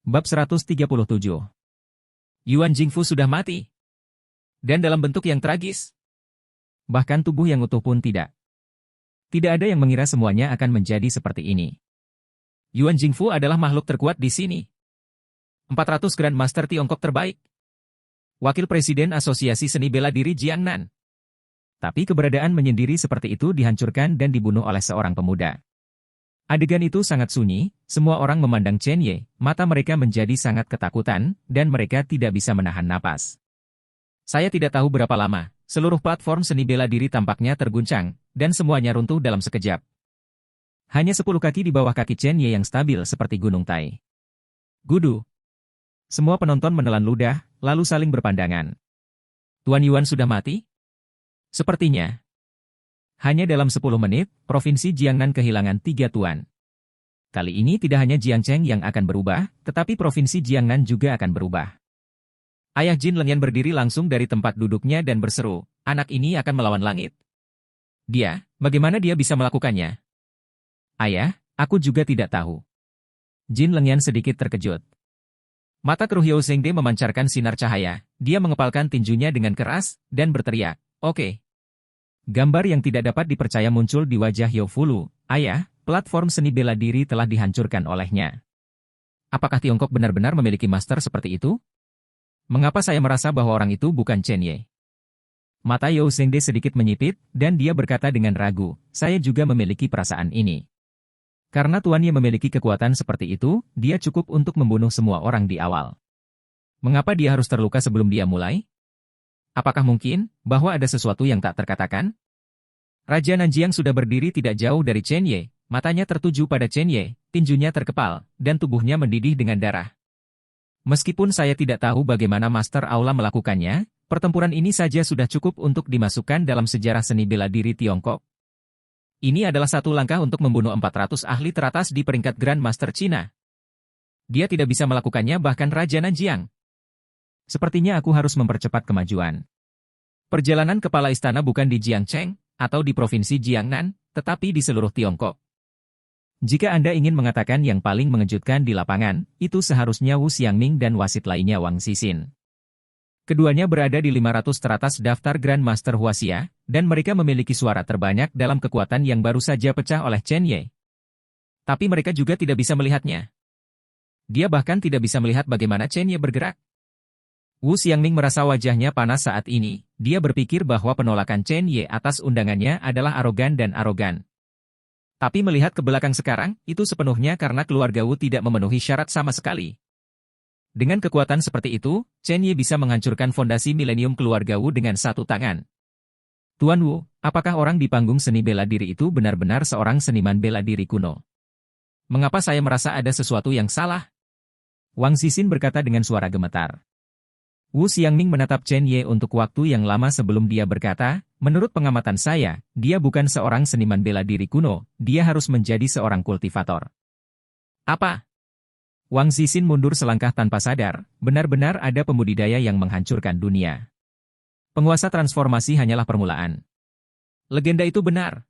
Bab 137. Yuan Jingfu sudah mati. Dan dalam bentuk yang tragis. Bahkan tubuh yang utuh pun tidak. Tidak ada yang mengira semuanya akan menjadi seperti ini. Yuan Jingfu adalah makhluk terkuat di sini. 400 Grandmaster Tiongkok terbaik. Wakil Presiden Asosiasi Seni Bela Diri Jiangnan. Tapi keberadaan menyendiri seperti itu dihancurkan dan dibunuh oleh seorang pemuda. Adegan itu sangat sunyi, semua orang memandang Chen Ye, mata mereka menjadi sangat ketakutan, dan mereka tidak bisa menahan napas. Saya tidak tahu berapa lama, seluruh platform seni bela diri tampaknya terguncang, dan semuanya runtuh dalam sekejap. Hanya 10 kaki di bawah kaki Chen Ye yang stabil seperti gunung Tai. Gudu. Semua penonton menelan ludah, lalu saling berpandangan. Tuan Yuan sudah mati? Sepertinya. Hanya dalam 10 menit, Provinsi Jiangnan kehilangan 3 tuan. Kali ini tidak hanya Jiangcheng yang akan berubah, tetapi Provinsi Jiangnan juga akan berubah. Ayah Jin Lengyan berdiri langsung dari tempat duduknya dan berseru, anak ini akan melawan langit. Bagaimana dia bisa melakukannya? Ayah, aku juga tidak tahu. Jin Lengyan sedikit terkejut. Mata keruh Yao Zhengde memancarkan sinar cahaya, dia mengepalkan tinjunya dengan keras, dan berteriak, oke. Gambar yang tidak dapat dipercaya muncul di wajah Yao Fulu. Ayah, platform seni bela diri telah dihancurkan olehnya. Apakah Tiongkok benar-benar memiliki master seperti itu? Mengapa saya merasa bahwa orang itu bukan Chen Ye? Mata Yao Zhengde sedikit menyipit, dan dia berkata dengan ragu, saya juga memiliki perasaan ini. Karena tuannya memiliki kekuatan seperti itu, dia cukup untuk membunuh semua orang di awal. Mengapa dia harus terluka sebelum dia mulai? Apakah mungkin bahwa ada sesuatu yang tak terkatakan? Raja Nanjiang sudah berdiri tidak jauh dari Chen Ye, matanya tertuju pada Chen Ye, tinjunya terkepal, dan tubuhnya mendidih dengan darah. Meskipun saya tidak tahu bagaimana Master Aula melakukannya, pertempuran ini saja sudah cukup untuk dimasukkan dalam sejarah seni bela diri Tiongkok. Ini adalah satu langkah untuk membunuh 400 ahli teratas di peringkat Grandmaster Cina. Dia tidak bisa melakukannya bahkan Raja Nanjiang. Sepertinya aku harus mempercepat kemajuan. Perjalanan kepala istana bukan di Jiangcheng, atau di Provinsi Jiangnan, tetapi di seluruh Tiongkok. Jika Anda ingin mengatakan yang paling mengejutkan di lapangan, itu seharusnya Wu Xiangming dan wasit lainnya Wang Xixin. Keduanya berada di 500 teratas daftar Grandmaster Huaxia, dan mereka memiliki suara terbanyak dalam kekuatan yang baru saja pecah oleh Chen Ye. Tapi mereka juga tidak bisa melihatnya. Dia bahkan tidak bisa melihat bagaimana Chen Ye bergerak. Wu Xiangming merasa wajahnya panas saat ini, dia berpikir bahwa penolakan Chen Ye atas undangannya adalah arogan dan arogan. Tapi melihat ke belakang sekarang, itu sepenuhnya karena keluarga Wu tidak memenuhi syarat sama sekali. Dengan kekuatan seperti itu, Chen Ye bisa menghancurkan fondasi milenium keluarga Wu dengan satu tangan. Tuan Wu, apakah orang di panggung seni bela diri itu benar-benar seorang seniman bela diri kuno? Mengapa saya merasa ada sesuatu yang salah? Wang Xixin berkata dengan suara gemetar. Wu Xiangming menatap Chen Ye untuk waktu yang lama sebelum dia berkata, menurut pengamatan saya, dia bukan seorang seniman bela diri kuno, dia harus menjadi seorang kultivator. Apa? Wang Xixin mundur selangkah tanpa sadar, benar-benar ada pembudidaya yang menghancurkan dunia. Penguasa transformasi hanyalah permulaan. Legenda itu benar.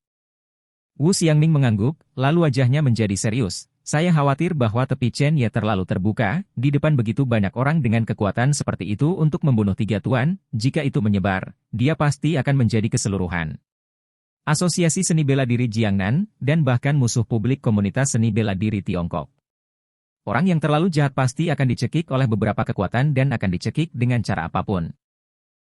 Wu Xiangming mengangguk, lalu wajahnya menjadi serius. Saya khawatir bahwa tepi Chen Ye terlalu terbuka, di depan begitu banyak orang dengan kekuatan seperti itu untuk membunuh 3 tuan, jika itu menyebar, dia pasti akan menjadi keseluruhan. Asosiasi Seni Bela Diri Jiangnan, dan bahkan musuh publik komunitas seni bela diri Tiongkok. Orang yang terlalu jahat pasti akan dicekik oleh beberapa kekuatan dan akan dicekik dengan cara apapun.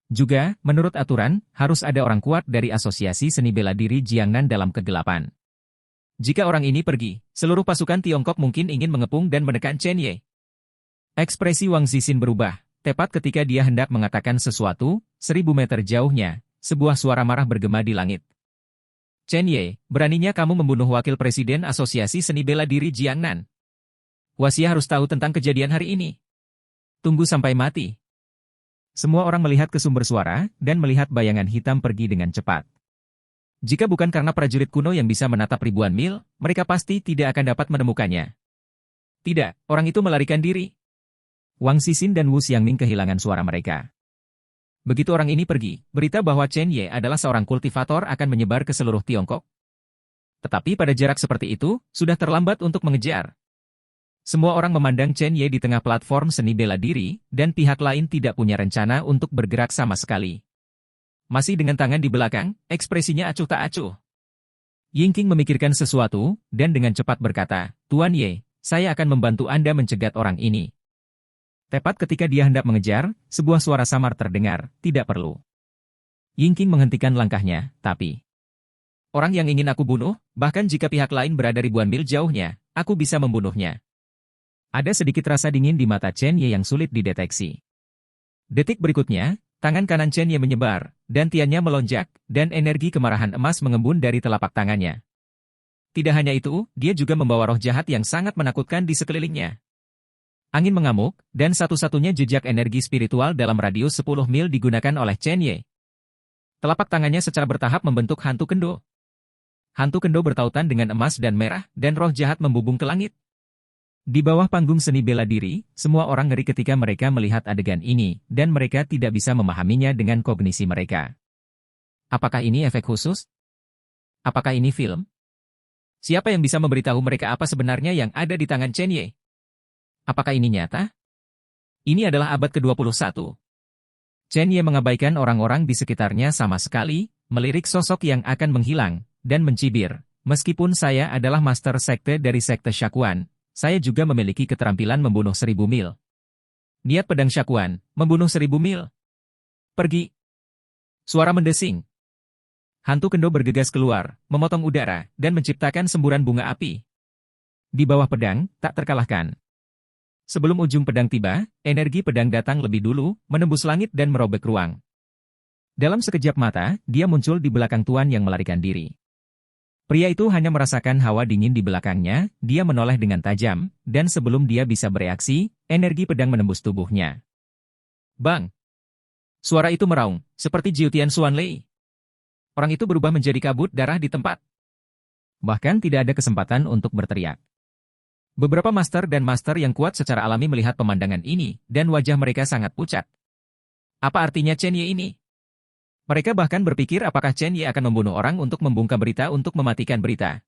Juga, menurut aturan, harus ada orang kuat dari Asosiasi Seni Bela Diri Jiangnan dalam kegelapan. Jika orang ini pergi, seluruh pasukan Tiongkok mungkin ingin mengepung dan menekan Chen Ye. Ekspresi Wang Xixin berubah, tepat ketika dia hendak mengatakan sesuatu, 1000 meter jauhnya, sebuah suara marah bergema di langit. Chen Ye, beraninya kamu membunuh wakil presiden Asosiasi Seni Bela Diri Jiangnan. Huaxia harus tahu tentang kejadian hari ini. Tunggu sampai mati. Semua orang melihat ke sumber suara, dan melihat bayangan hitam pergi dengan cepat. Jika bukan karena prajurit kuno yang bisa menatap ribuan mil, mereka pasti tidak akan dapat menemukannya. Tidak, orang itu melarikan diri. Wang Xixin dan Wu Xiangming kehilangan suara mereka. Begitu orang ini pergi, berita bahwa Chen Ye adalah seorang kultivator akan menyebar ke seluruh Tiongkok. Tetapi pada jarak seperti itu, sudah terlambat untuk mengejar. Semua orang memandang Chen Ye di tengah platform seni bela diri, dan pihak lain tidak punya rencana untuk bergerak sama sekali. Masih dengan tangan di belakang, ekspresinya acuh tak acuh. Yingqing memikirkan sesuatu, dan dengan cepat berkata, Tuan Ye, saya akan membantu Anda mencegat orang ini. Tepat ketika dia hendak mengejar, sebuah suara samar terdengar, tidak perlu. Yingqing menghentikan langkahnya, tapi orang yang ingin aku bunuh, bahkan jika pihak lain berada ribuan mil jauhnya, aku bisa membunuhnya. Ada sedikit rasa dingin di mata Chen Ye yang sulit dideteksi. Detik berikutnya, tangan kanan Chen Ye menyebar, dantiannya melonjak, dan energi kemarahan emas mengembun dari telapak tangannya. Tidak hanya itu, dia juga membawa roh jahat yang sangat menakutkan di sekelilingnya. Angin mengamuk, dan satu-satunya jejak energi spiritual dalam radius 10 mil digunakan oleh Chen Ye. Telapak tangannya secara bertahap membentuk hantu kendo. Hantu kendo bertautan dengan emas dan merah, dan roh jahat membubung ke langit. Di bawah panggung seni bela diri, semua orang ngeri ketika mereka melihat adegan ini, dan mereka tidak bisa memahaminya dengan kognisi mereka. Apakah ini efek khusus? Apakah ini film? Siapa yang bisa memberitahu mereka apa sebenarnya yang ada di tangan Chen Ye? Apakah ini nyata? Ini adalah abad ke-21. Chen Ye mengabaikan orang-orang di sekitarnya sama sekali, melirik sosok yang akan menghilang, dan mencibir. Meskipun saya adalah master sekte dari sekte Shakuan, saya juga memiliki keterampilan membunuh 1000 mil. Niat pedang Shakuan, membunuh 1000 mil. Pergi. Suara mendesing. Hantu kendo bergegas keluar, memotong udara, dan menciptakan semburan bunga api. Di bawah pedang, tak terkalahkan. Sebelum ujung pedang tiba, energi pedang datang lebih dulu, menembus langit dan merobek ruang. Dalam sekejap mata, dia muncul di belakang tuan yang melarikan diri. Pria itu hanya merasakan hawa dingin di belakangnya, dia menoleh dengan tajam, dan sebelum dia bisa bereaksi, energi pedang menembus tubuhnya. Bang! Suara itu meraung, seperti Jiutian Xuanlei. Orang itu berubah menjadi kabut darah di tempat. Bahkan tidak ada kesempatan untuk berteriak. Beberapa master dan master yang kuat secara alami melihat pemandangan ini, dan wajah mereka sangat pucat. Apa artinya Chen Ye ini? Mereka bahkan berpikir apakah Chen Ye akan membunuh orang untuk membungkam berita untuk mematikan berita.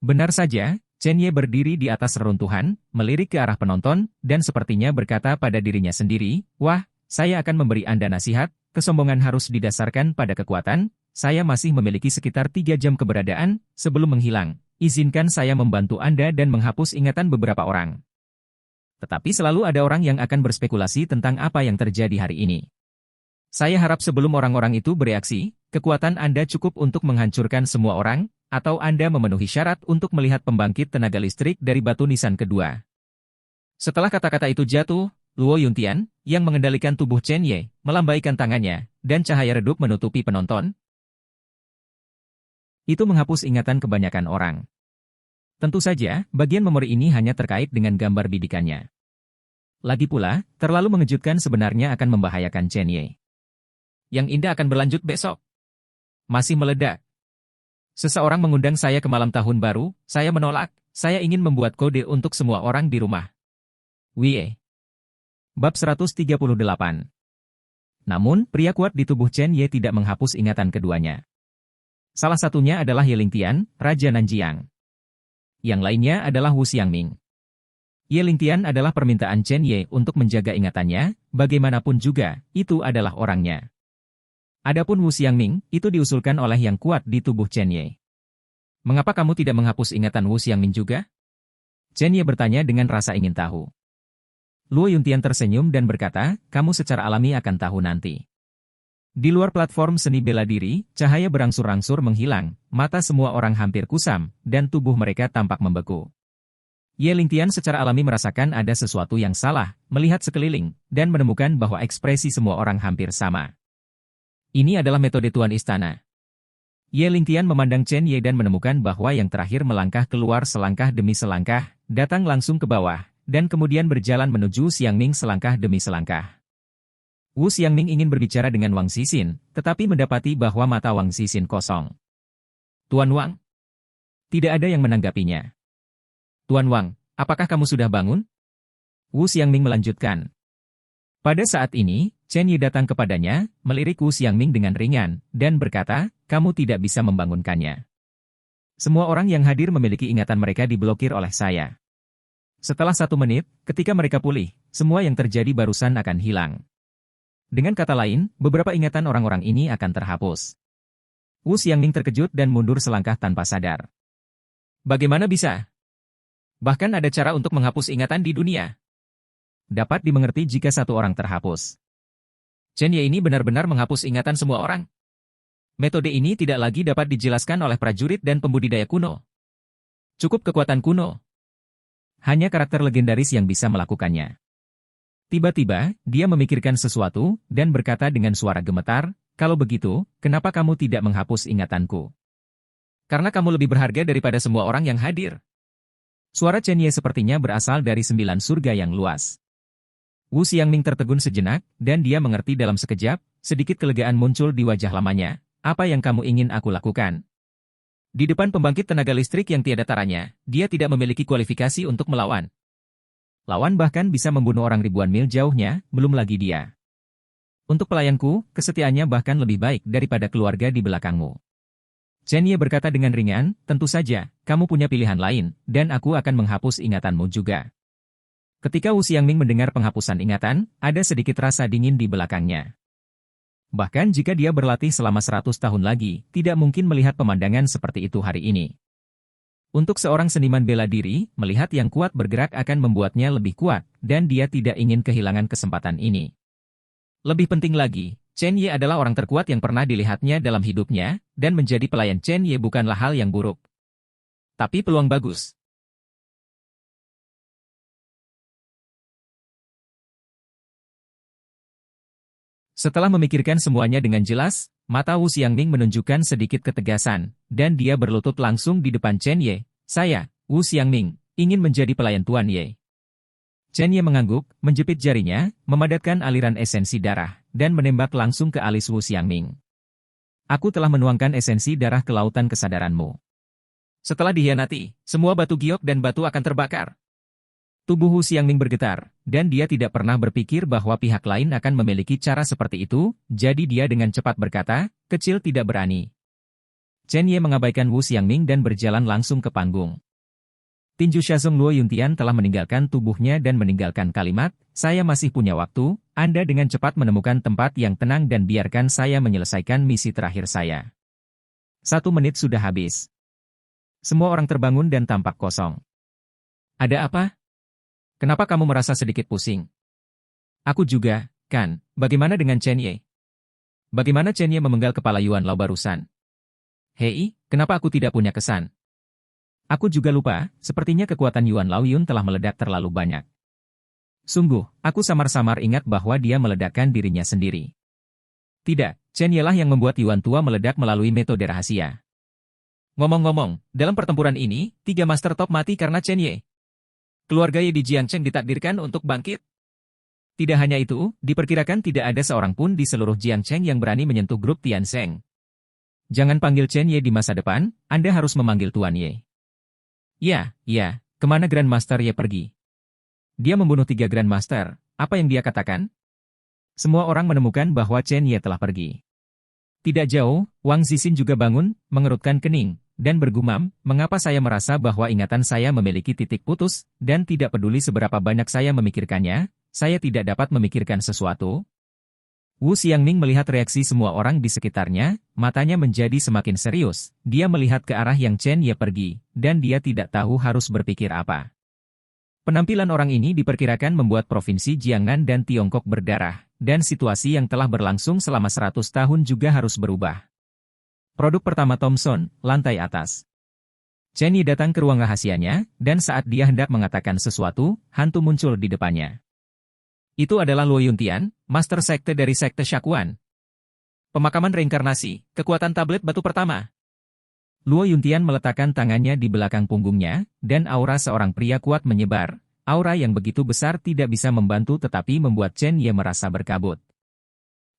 Benar saja, Chen Ye berdiri di atas reruntuhan, melirik ke arah penonton, dan sepertinya berkata pada dirinya sendiri, wah, saya akan memberi Anda nasihat, kesombongan harus didasarkan pada kekuatan, saya masih memiliki sekitar 3 jam keberadaan, sebelum menghilang, izinkan saya membantu Anda dan menghapus ingatan beberapa orang. Tetapi selalu ada orang yang akan berspekulasi tentang apa yang terjadi hari ini. Saya harap sebelum orang-orang itu bereaksi, kekuatan Anda cukup untuk menghancurkan semua orang, atau Anda memenuhi syarat untuk melihat pembangkit tenaga listrik dari batu nisan kedua. Setelah kata-kata itu jatuh, Luo Yuntian, yang mengendalikan tubuh Chen Ye, melambaikan tangannya, dan cahaya redup menutupi penonton. Itu menghapus ingatan kebanyakan orang. Tentu saja, bagian memori ini hanya terkait dengan gambar bidikannya. Lagi pula, terlalu mengejutkan sebenarnya akan membahayakan Chen Ye. Yang indah akan berlanjut besok. Masih meledak. Seseorang mengundang saya ke malam tahun baru, saya menolak, saya ingin membuat kode untuk semua orang di rumah. Wie. Bab 138. Namun, pria kuat di tubuh Chen Ye tidak menghapus ingatan keduanya. Salah satunya adalah Ye Lingtian, Raja Nanjiang. Yang lainnya adalah Wu Xiangming. Ye Lingtian adalah permintaan Chen Ye untuk menjaga ingatannya, bagaimanapun juga, itu adalah orangnya. Adapun Wu Xiangming, itu diusulkan oleh yang kuat di tubuh Chen Ye. Mengapa kamu tidak menghapus ingatan Wu Xiangming juga? Chen Ye bertanya dengan rasa ingin tahu. Luo Yuntian tersenyum dan berkata, kamu secara alami akan tahu nanti. Di luar platform seni bela diri, cahaya berangsur-angsur menghilang, mata semua orang hampir kusam, dan tubuh mereka tampak membeku. Ye Lingtian secara alami merasakan ada sesuatu yang salah, melihat sekeliling, dan menemukan bahwa ekspresi semua orang hampir sama. Ini adalah metode Tuan Istana. Ye Lingtian memandang Chen Ye dan menemukan bahwa yang terakhir melangkah keluar selangkah demi selangkah, datang langsung ke bawah, dan kemudian berjalan menuju Xiangming selangkah demi selangkah. Wu Xiangming ingin berbicara dengan Wang Xixin, tetapi mendapati bahwa mata Wang Xixin kosong. Tuan Wang? Tidak ada yang menanggapinya. Tuan Wang, apakah kamu sudah bangun? Wu Xiangming melanjutkan. Pada saat ini, Chen Ye datang kepadanya, melirik Wu Xiangming dengan ringan, dan berkata, kamu tidak bisa membangunkannya. Semua orang yang hadir memiliki ingatan mereka diblokir oleh saya. Setelah 1 menit, ketika mereka pulih, semua yang terjadi barusan akan hilang. Dengan kata lain, beberapa ingatan orang-orang ini akan terhapus. Wu Xiangning terkejut dan mundur selangkah tanpa sadar. Bagaimana bisa? Bahkan ada cara untuk menghapus ingatan di dunia. Dapat dimengerti jika satu orang terhapus. Chen Ye ini benar-benar menghapus ingatan semua orang. Metode ini tidak lagi dapat dijelaskan oleh prajurit dan pembudidaya kuno. Cukup kekuatan kuno. Hanya karakter legendaris yang bisa melakukannya. Tiba-tiba, dia memikirkan sesuatu, dan berkata dengan suara gemetar, kalau begitu, kenapa kamu tidak menghapus ingatanku? Karena kamu lebih berharga daripada semua orang yang hadir. Suara Chen Ye sepertinya berasal dari 9 surga yang luas. Wu Xiangning tertegun sejenak, dan dia mengerti dalam sekejap, sedikit kelegaan muncul di wajah lamanya. Apa yang kamu ingin aku lakukan? Di depan pembangkit tenaga listrik yang tiada taranya, dia tidak memiliki kualifikasi untuk melawan. Lawan bahkan bisa membunuh orang ribuan mil jauhnya, belum lagi dia. Untuk pelayanku, kesetiaannya bahkan lebih baik daripada keluarga di belakangmu. Chen Ye berkata dengan ringan, tentu saja, kamu punya pilihan lain, dan aku akan menghapus ingatanmu juga. Ketika Wu Xiangning mendengar penghapusan ingatan, ada sedikit rasa dingin di belakangnya. Bahkan jika dia berlatih selama 100 tahun lagi, tidak mungkin melihat pemandangan seperti itu hari ini. Untuk seorang seniman bela diri, melihat yang kuat bergerak akan membuatnya lebih kuat, dan dia tidak ingin kehilangan kesempatan ini. Lebih penting lagi, Chen Ye adalah orang terkuat yang pernah dilihatnya dalam hidupnya, dan menjadi pelayan Chen Ye bukanlah hal yang buruk. Tapi peluang bagus. Setelah memikirkan semuanya dengan jelas, mata Wu Xiangning menunjukkan sedikit ketegasan, dan dia berlutut langsung di depan Chen Ye. Saya, Wu Xiangning, ingin menjadi pelayan Tuan Ye. Chen Ye mengangguk, menjepit jarinya, memadatkan aliran esensi darah, dan menembak langsung ke alis Wu Xiangning. Aku telah menuangkan esensi darah ke lautan kesadaranmu. Setelah dihianati, semua batu giok dan batu akan terbakar. Tubuh Wu Xiangning bergetar, dan dia tidak pernah berpikir bahwa pihak lain akan memiliki cara seperti itu, jadi dia dengan cepat berkata, kecil tidak berani. Chen Ye mengabaikan Wu Xiangning dan berjalan langsung ke panggung. Tinju Shazong Luo Yuntian telah meninggalkan tubuhnya dan meninggalkan kalimat, saya masih punya waktu, Anda dengan cepat menemukan tempat yang tenang dan biarkan saya menyelesaikan misi terakhir saya. 1 menit sudah habis. Semua orang terbangun dan tampak kosong. Ada apa? Kenapa kamu merasa sedikit pusing? Aku juga, kan, bagaimana dengan Chen Ye? Bagaimana Chen Ye memenggal kepala Yuan Lao barusan? Hei, kenapa aku tidak punya kesan? Aku juga lupa, sepertinya kekuatan Yuan Lao Yun telah meledak terlalu banyak. Sungguh, aku samar-samar ingat bahwa dia meledakkan dirinya sendiri. Tidak, Chen Ye lah yang membuat Yuan tua meledak melalui metode rahasia. Ngomong-ngomong, dalam pertempuran ini, 3 master top mati karena Chen Ye. Keluarga Ye di Jiangcheng ditakdirkan untuk bangkit. Tidak hanya itu, diperkirakan tidak ada seorang pun di seluruh Jiangcheng yang berani menyentuh grup Tiansheng. Jangan panggil Chen Ye di masa depan, Anda harus memanggil Tuan Ye. Ya, kemana Grandmaster Ye pergi? Dia membunuh 3 Grandmaster, apa yang dia katakan? Semua orang menemukan bahwa Chen Ye telah pergi. Tidak jauh, Wang Zixin juga bangun, mengerutkan kening, dan bergumam, mengapa saya merasa bahwa ingatan saya memiliki titik putus, dan tidak peduli seberapa banyak saya memikirkannya, saya tidak dapat memikirkan sesuatu. Wu Xiangning melihat reaksi semua orang di sekitarnya, matanya menjadi semakin serius, dia melihat ke arah yang Chen Ye pergi, dan dia tidak tahu harus berpikir apa. Penampilan orang ini diperkirakan membuat provinsi Jiangnan dan Tiongkok berdarah, dan situasi yang telah berlangsung selama 100 tahun juga harus berubah. Produk pertama Thomson, lantai atas. Chen Ye datang ke ruang rahasianya, dan saat dia hendak mengatakan sesuatu, hantu muncul di depannya. Itu adalah Luo Yuntian, Master Sekte dari Sekte Shakuan. Pemakaman reinkarnasi, kekuatan tablet batu pertama. Luo Yuntian meletakkan tangannya di belakang punggungnya, dan aura seorang pria kuat menyebar. Aura yang begitu besar tidak bisa membantu tetapi membuat Chen Ye merasa berkabut.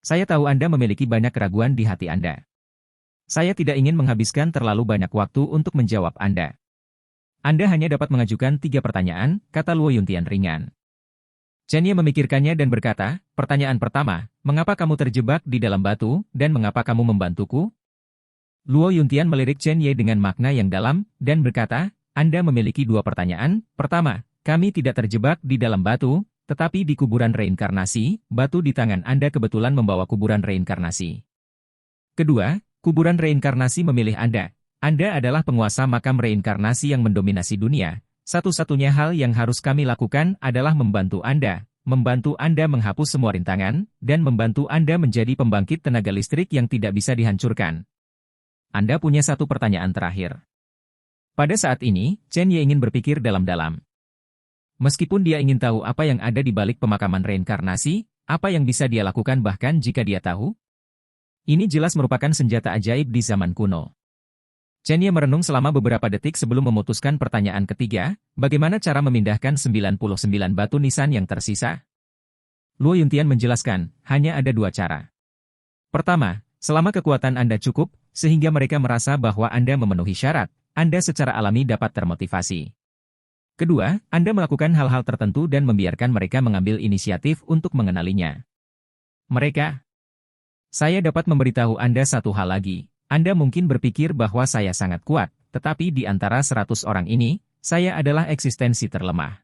Saya tahu Anda memiliki banyak keraguan di hati Anda. Saya tidak ingin menghabiskan terlalu banyak waktu untuk menjawab Anda. Anda hanya dapat mengajukan 3 pertanyaan, kata Luo Yuntian ringan. Chen Ye memikirkannya dan berkata, pertanyaan pertama, mengapa kamu terjebak di dalam batu, dan mengapa kamu membantuku? Luo Yuntian melirik Chen Ye dengan makna yang dalam, dan berkata, Anda memiliki 2 pertanyaan. Pertama, kami tidak terjebak di dalam batu, tetapi di kuburan reinkarnasi. Batu di tangan Anda kebetulan membawa kuburan reinkarnasi. Kedua, kuburan reinkarnasi memilih Anda. Anda adalah penguasa makam reinkarnasi yang mendominasi dunia. Satu-satunya hal yang harus kami lakukan adalah membantu Anda menghapus semua rintangan, dan membantu Anda menjadi pembangkit tenaga listrik yang tidak bisa dihancurkan. Anda punya satu pertanyaan terakhir. Pada saat ini, Chen Ye ingin berpikir dalam-dalam. Meskipun dia ingin tahu apa yang ada di balik pemakaman reinkarnasi, apa yang bisa dia lakukan bahkan jika dia tahu? Ini jelas merupakan senjata ajaib di zaman kuno. Chen Ye merenung selama beberapa detik sebelum memutuskan pertanyaan ketiga, bagaimana cara memindahkan 99 batu nisan yang tersisa? Luo Yuntian menjelaskan, hanya ada dua cara. Pertama, selama kekuatan Anda cukup, sehingga mereka merasa bahwa Anda memenuhi syarat, Anda secara alami dapat termotivasi. Kedua, Anda melakukan hal-hal tertentu dan membiarkan mereka mengambil inisiatif untuk mengenalinya. Saya dapat memberitahu Anda satu hal lagi. Anda mungkin berpikir bahwa saya sangat kuat, tetapi di antara 100 orang ini, saya adalah eksistensi terlemah.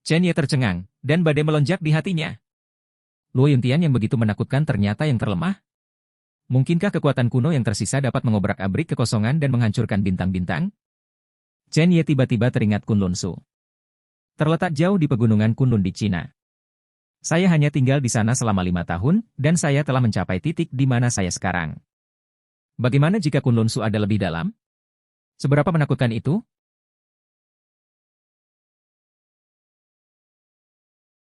Chen Ye tercengang, dan badai melonjak di hatinya. Luo Yuntian yang begitu menakutkan ternyata yang terlemah? Mungkinkah kekuatan kuno yang tersisa dapat mengobrak-abrik kekosongan dan menghancurkan bintang-bintang? Chen Ye tiba-tiba teringat Kunlun Su. Terletak jauh di pegunungan Kunlun di Cina. Saya hanya tinggal di sana selama 5 tahun, dan saya telah mencapai titik di mana saya sekarang. Bagaimana jika Kunlun Su ada lebih dalam? Seberapa menakutkan itu?